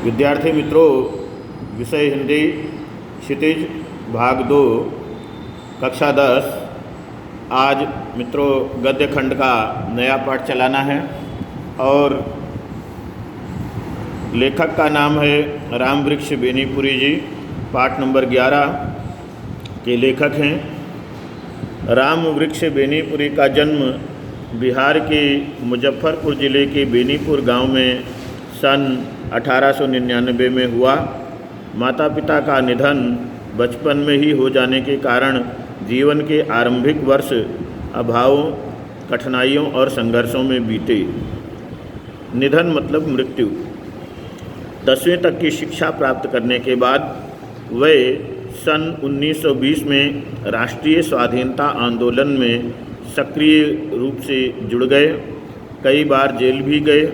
विद्यार्थी मित्रों, विषय हिंदी क्षितिज भाग 2 कक्षा 10। आज मित्रों गद्य खंड का नया पाठ चलाना है और लेखक का नाम है रामवृक्ष बेनीपुरी जी। पाठ नंबर 11 के लेखक हैं। रामवृक्ष बेनीपुरी का जन्म बिहार के मुजफ्फरपुर ज़िले के बेनीपुर गांव में सन 1899 में हुआ। माता पिता का निधन बचपन में ही हो जाने के कारण जीवन के आरंभिक वर्ष अभावों, कठिनाइयों और संघर्षों में बीते। निधन मतलब मृत्यु। 10वीं तक की शिक्षा प्राप्त करने के बाद वे सन 1920 में राष्ट्रीय स्वाधीनता आंदोलन में सक्रिय रूप से जुड़ गए। कई बार जेल भी गए।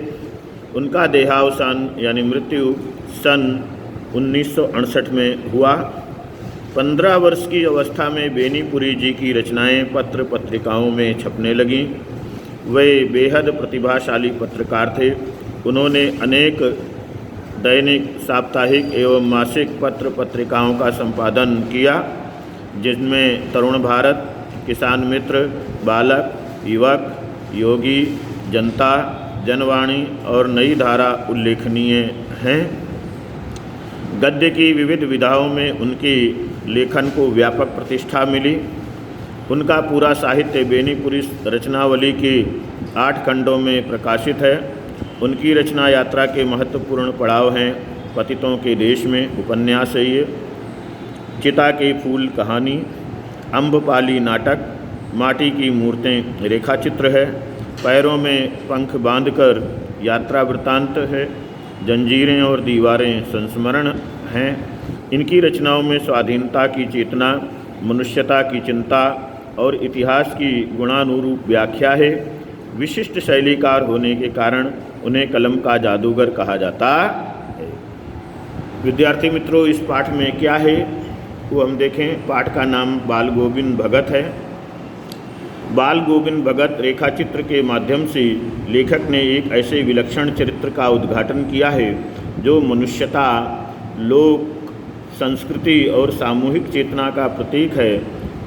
उनका देहावसान यानी मृत्यु सन 1968 में हुआ। 15 वर्ष की अवस्था में बेनीपुरी जी की रचनाएं पत्र पत्रिकाओं में छपने लगीं। वे बेहद प्रतिभाशाली पत्रकार थे। उन्होंने अनेक दैनिक, साप्ताहिक एवं मासिक पत्र पत्रिकाओं का संपादन किया, जिनमें तरुण भारत, किसान मित्र, बालक, युवक, योगी, जनता, जनवाणी और नई धारा उल्लेखनीय हैं। गद्य की विविध विधाओं में उनकी लेखन को व्यापक प्रतिष्ठा मिली। उनका पूरा साहित्य बेनीपुरी रचनावली के 8 खंडों में प्रकाशित है। उनकी रचना यात्रा के महत्वपूर्ण पड़ाव हैं। पतितों के देश में उपन्यास है ये, चिता के फूल कहानी, अम्बपाली नाटक, माटी की मूर्तें रेखाचित्र है, पैरों में पंख बांधकर यात्रा वृत्तांत है, जंजीरें और दीवारें संस्मरण हैं। इनकी रचनाओं में स्वाधीनता की चेतना, मनुष्यता की चिंता और इतिहास की गुणानुरूप व्याख्या है। विशिष्ट शैलीकार होने के कारण उन्हें कलम का जादूगर कहा जाता है। विद्यार्थी मित्रों, इस पाठ में क्या है वो हम देखें। पाठ का नाम बाल गोविंद भगत है। बाल गोविंद भगत रेखाचित्र के माध्यम से लेखक ने एक ऐसे विलक्षण चरित्र का उद्घाटन किया है जो मनुष्यता, लोक संस्कृति और सामूहिक चेतना का प्रतीक है।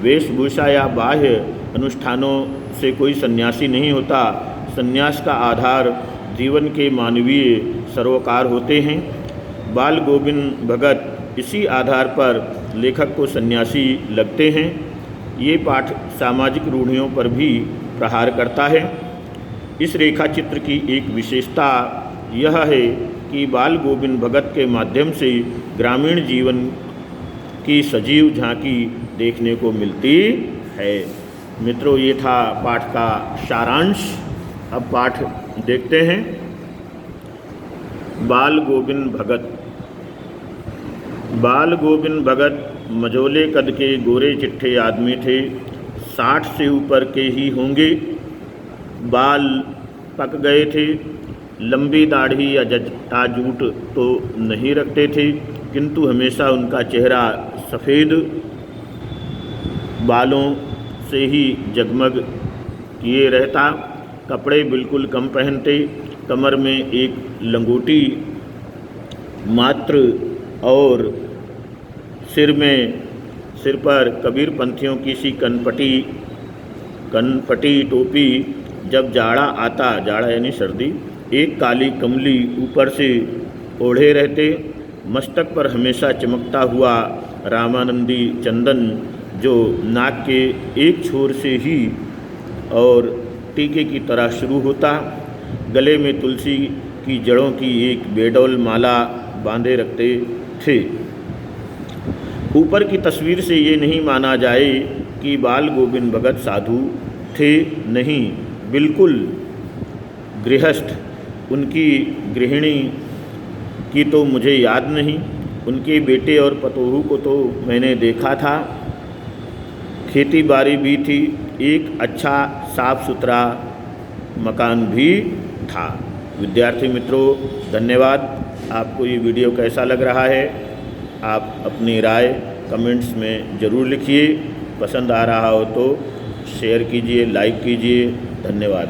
वेशभूषा या बाह्य अनुष्ठानों से कोई सन्यासी नहीं होता। सन्यास का आधार जीवन के मानवीय सरोकार होते हैं। बाल गोविंद भगत इसी आधार पर लेखक को सन्यासी लगते हैं। ये पाठ सामाजिक रूढ़ियों पर भी प्रहार करता है। इस रेखाचित्र की एक विशेषता यह है कि बाल गोविंद भगत के माध्यम से ग्रामीण जीवन की सजीव झांकी देखने को मिलती है। मित्रों, ये था पाठ का सारांश। अब पाठ देखते हैं। बाल गोविंद भगत। बाल गोविंद भगत मझोले कद के गोरे चिट्ठे आदमी थे। 60 से ऊपर के ही होंगे। बाल पक गए थे। लंबी दाढ़ी या जटाजूट तो नहीं रखते थे, किंतु हमेशा उनका चेहरा सफ़ेद बालों से ही जगमग किए रहता। कपड़े बिल्कुल कम पहनते। कमर में एक लंगोटी मात्र और सिर पर कबीर पंथियों की सी कनपटी टोपी। जब जाड़ा आता, जाड़ा यानी सर्दी, एक काली कमली ऊपर से ओढ़े रहते। मस्तक पर हमेशा चमकता हुआ रामानंदी चंदन, जो नाक के एक छोर से ही और टीके की तरह शुरू होता। गले में तुलसी की जड़ों की एक बेडौल माला बांधे रखते थे। ऊपर की तस्वीर से ये नहीं माना जाए कि बाल गोविंद भगत साधु थे, नहीं, बिल्कुल गृहस्थ। उनकी गृहिणी की तो मुझे याद नहीं। उनके बेटे और पतोहू को तो मैंने देखा था। खेती बाड़ी भी थी। एक अच्छा साफ सुथरा मकान भी था। विद्यार्थी मित्रों, धन्यवाद। आपको ये वीडियो कैसा लग रहा है, आप अपनी राय कमेंट्स में ज़रूर लिखिए। पसंद आ रहा हो तो शेयर कीजिए, लाइक कीजिए। धन्यवाद।